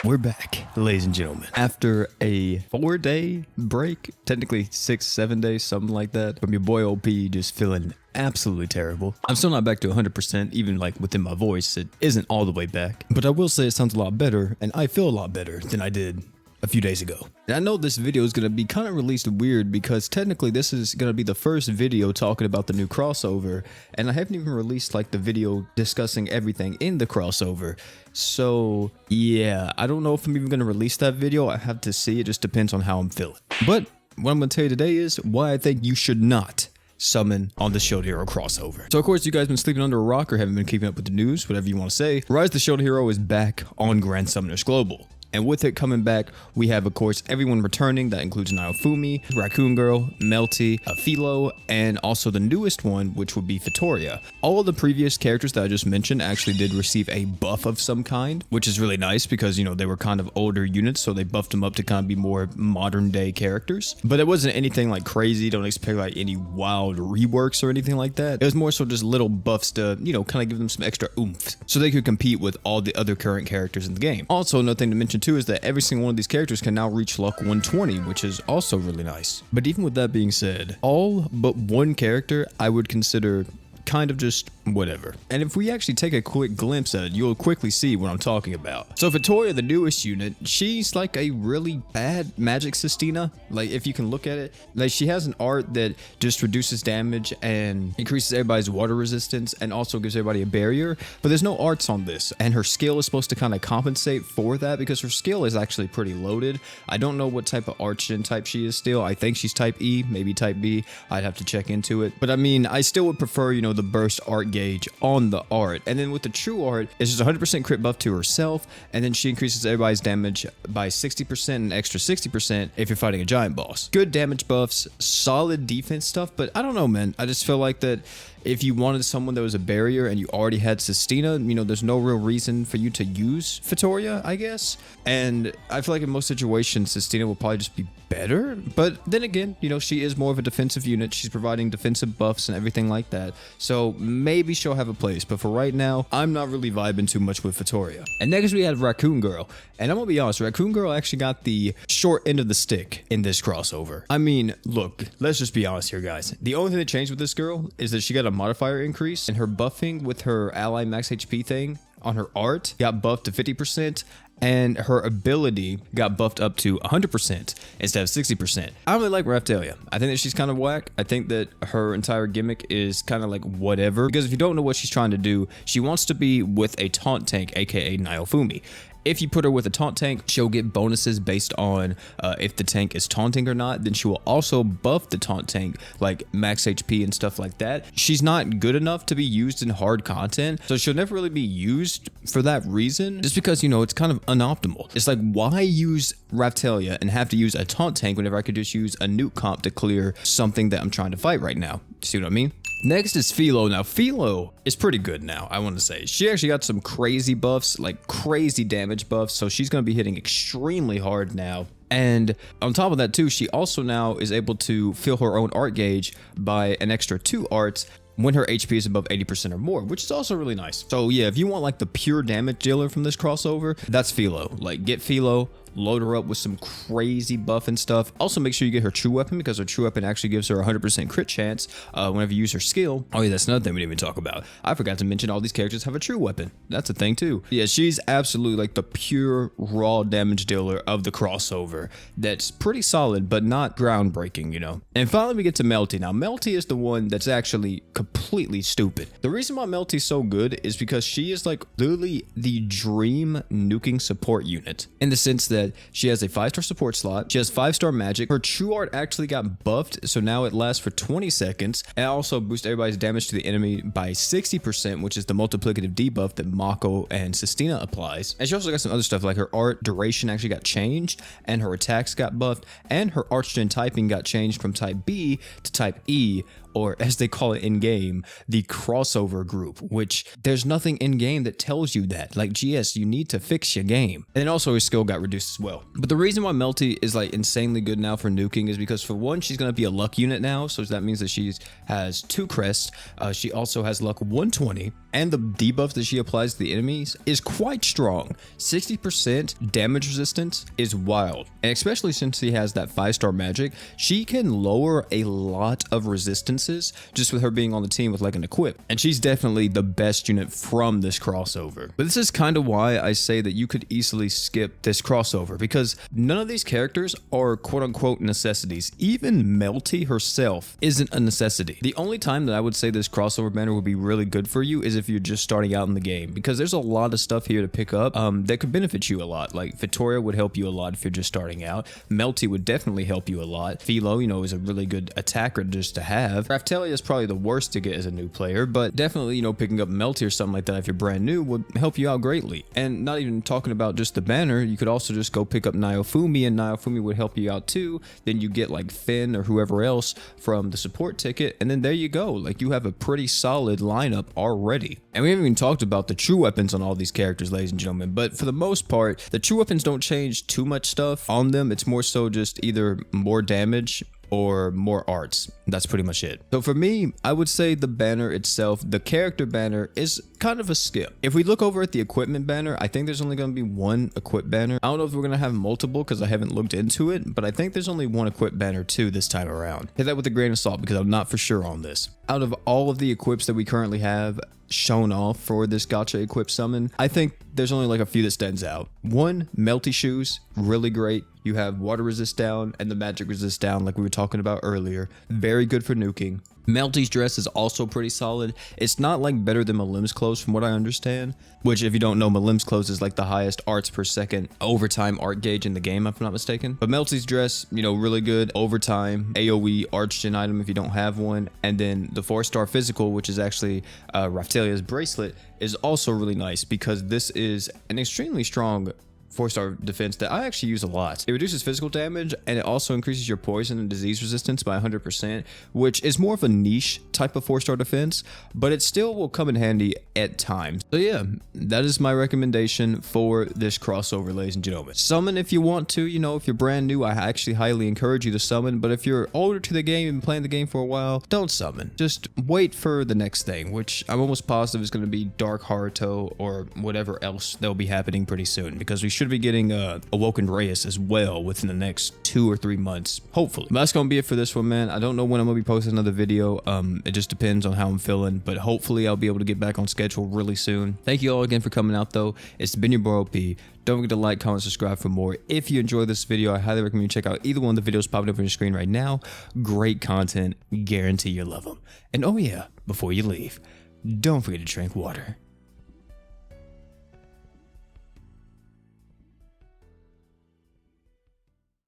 We're back, ladies and gentlemen. After a 4-day break, technically 6-7 days, something like that, from your boy OP just feeling absolutely terrible. I'm still not back to 100%, even like within my voice, it isn't all the way back. But I will say it sounds a lot better, and I feel a lot better than I did a few days ago. And I know this video is going to be kind of released weird because technically this is going to be the first video talking about the new crossover, and I haven't even released like the video discussing everything in the crossover. So yeah, I don't know if I'm even going to release that video. I have to see. It just depends on how I'm feeling. But what I'm going to tell you today is why I think you should not summon on the Shield Hero crossover. So of course you guys been sleeping under a rock or haven't been keeping up with the news, whatever you want to say. Rise the Shield Hero is back on Grand Summoners Global. And with it coming back, we have, of course, everyone returning. That includes Naofumi, Raccoon Girl, Melty, Philo, and also the newest one, which would be Vitoria. All of the previous characters that I just mentioned actually did receive a buff of some kind, which is really nice because, you know, they were kind of older units, so they buffed them up to kind of be more modern day characters. But it wasn't anything like crazy. Don't expect like any wild reworks or anything like that. It was more so just little buffs to, you know, kind of give them some extra oomph so they could compete with all the other current characters in the game. Also, another thing to mention too is that every single one of these characters can now reach luck 120, which is also really nice. But even with that being said, all but one character I would consider kind of just whatever. And if we actually take a quick glimpse at it, you'll quickly see what I'm talking about. So Vitoria, the newest unit, she's like a really bad magic Sistina. Like if you can look at it, like she has an art that just reduces damage and increases everybody's water resistance and also gives everybody a barrier, but there's no arts on this. And her skill is supposed to kind of compensate for that because her skill is actually pretty loaded. I don't know what type of art gen type she is still. I think she's type E, maybe type B. I'd have to check into it. But I mean, I still would prefer, you know, the burst art gauge on the art. And then with the true art, it's just 100% crit buff to herself, and then she increases everybody's damage by 60% and extra 60% if you're fighting a giant boss. Good damage buffs, solid defense stuff, but I don't know, man. I just feel like that if you wanted someone that was a barrier and you already had Sistina, you know, there's no real reason for you to use Vitoria, I guess. And I feel like in most situations, Sistina will probably just be better. But then again, you know, she is more of a defensive unit. She's providing defensive buffs and everything like that. So maybe she'll have a place. But for right now, I'm not really vibing too much with Vitoria. And next we have Raccoon Girl. And I'm gonna be honest, Raccoon Girl actually got the short end of the stick in this crossover. I mean, look, let's just be honest here, guys. The only thing that changed with this girl is that she got a modifier increase, and her buffing with her ally max HP thing on her art got buffed to 50%, and her ability got buffed up to 100% instead of 60%. I don't really like Raftalia. I think that she's kind of whack. I think that her entire gimmick is kind of like whatever, because if you don't know what she's trying to do, she wants to be with a taunt tank, aka Naofumi. If you put her with a taunt tank, she'll get bonuses based on if the tank is taunting or not. Then she will also buff the taunt tank, like max HP and stuff like that. She's not good enough to be used in hard content, so she'll never really be used for that reason, just because, you know, it's kind of unoptimal. It's like, why use Raftalia and have to use a taunt tank whenever I could just use a nuke comp to clear something that I'm trying to fight right now? See what I mean? Next is Philo. Now, Philo is pretty good now, I want to say. She actually got some crazy buffs, like crazy damage buffs, so she's going to be hitting extremely hard now. And on top of that too, she also now is able to fill her own art gauge by an extra 2 arts when her HP is above 80% or more, which is also really nice. So yeah, if you want like the pure damage dealer from this crossover, that's Philo. Like, get Philo, load her up with some crazy buff and stuff. Also make sure you get her true weapon, because her true weapon actually gives her a 100% crit chance whenever you use her skill. Oh yeah, that's another thing we didn't even talk about. I forgot to mention all these characters have a true weapon. That's a thing too. Yeah, she's absolutely like the pure raw damage dealer of the crossover. That's pretty solid, but not groundbreaking, you know. And finally we get to Melty. Now Melty is the one that's actually completely stupid. The reason why Melty's so good is because she is like literally the dream nuking support unit, in the sense that she has a 5-star support slot. She has 5-star magic. Her true art actually got buffed, so now it lasts for 20 seconds, and also boosts everybody's damage to the enemy by 60%, which is the multiplicative debuff that Mako and Sistina applies. And she also got some other stuff, like her art duration actually got changed, and her attacks got buffed, and her art gen typing got changed from type B to type E, or as they call it in game, the crossover group, which there's nothing in game that tells you that. Like, GS, you need to fix your game. And then also his skill got reduced as well. But the reason why Melty is like insanely good now for nuking is because, for one, she's going to be a luck unit now. So that means that she has 2 crests. She also has luck 120. and the debuff that she applies to the enemies is quite strong. 60% damage resistance is wild, and especially since she has that 5-star magic, she can lower a lot of resistances just with her being on the team with like an equip, and she's definitely the best unit from this crossover. But this is kind of why I say that you could easily skip this crossover, because none of these characters are quote-unquote necessities. Even Melty herself isn't a necessity. The only time that I would say this crossover banner would be really good for you is if you're just starting out in the game, because there's a lot of stuff here to pick up that could benefit you a lot. Like Vitoria would help you a lot if you're just starting out. Melty would definitely help you a lot. Philo, you know, is a really good attacker just to have. Raftelia is probably the worst to get as a new player, but definitely, you know, picking up Melty or something like that if you're brand new would help you out greatly. And not even talking about just the banner, you could also just go pick up Naofumi, and Naofumi would help you out too. Then you get like Finn or whoever else from the support ticket, and then there you go. Like, you have a pretty solid lineup already. And we haven't even talked about the true weapons on all these characters, ladies and gentlemen, but for the most part, the true weapons don't change too much stuff on them. It's more so just either more damage or more arts. That's pretty much it. So for me, I would say the banner itself, the character banner, is kind of a skip. If we look over at the equipment banner, I think there's only going to be one equip banner. I don't know if we're going to have multiple because I haven't looked into it, but I think there's only one equip banner too this time around. Hit that with a grain of salt because I'm not for sure on this. Out of all of the equips that we currently have shown off for this gacha equip summon, I think there's only like a few that stands out. One, Melty shoes, really great. You have water resist down and the magic resist down like we were talking about earlier. Very good for nuking. Melty's dress is also pretty solid. It's not like better than Malim's clothes from what I understand, which if you don't know, Malim's clothes is like the highest arts per second overtime art gauge in the game, if I'm not mistaken. But Melty's dress, you know, really good overtime AoE arch gen item if you don't have one. And then the 4-star physical, which is actually Raftelia's bracelet, is also really nice because this is an extremely strong 4-star defense that I actually use a lot. It reduces physical damage and it also increases your poison and disease resistance by 100%, which is more of a niche type of 4-star defense, but it still will come in handy at times. So yeah, that is my recommendation for this crossover, ladies and gentlemen. Summon if you want to, you know, if you're brand new, I actually highly encourage you to summon, but if you're older to the game and playing the game for a while, don't summon. Just wait for the next thing, which I'm almost positive is going to be Dark Haruto or whatever else that'll be happening pretty soon, because we should be getting Awoken Reyes as well within the next 2 or 3 months, hopefully. But that's gonna be it for this one, man. I don't know when I'm gonna be posting another video. It just depends on how I'm feeling, but hopefully I'll be able to get back on schedule really soon. Thank you all again for coming out though. It's been your boy OP. Don't forget to like, comment, subscribe for more. If you enjoyed this video, I highly recommend you check out either one of the videos popping up on your screen right now. Great content, guarantee you'll love them. And oh yeah, before you leave, don't forget to drink water.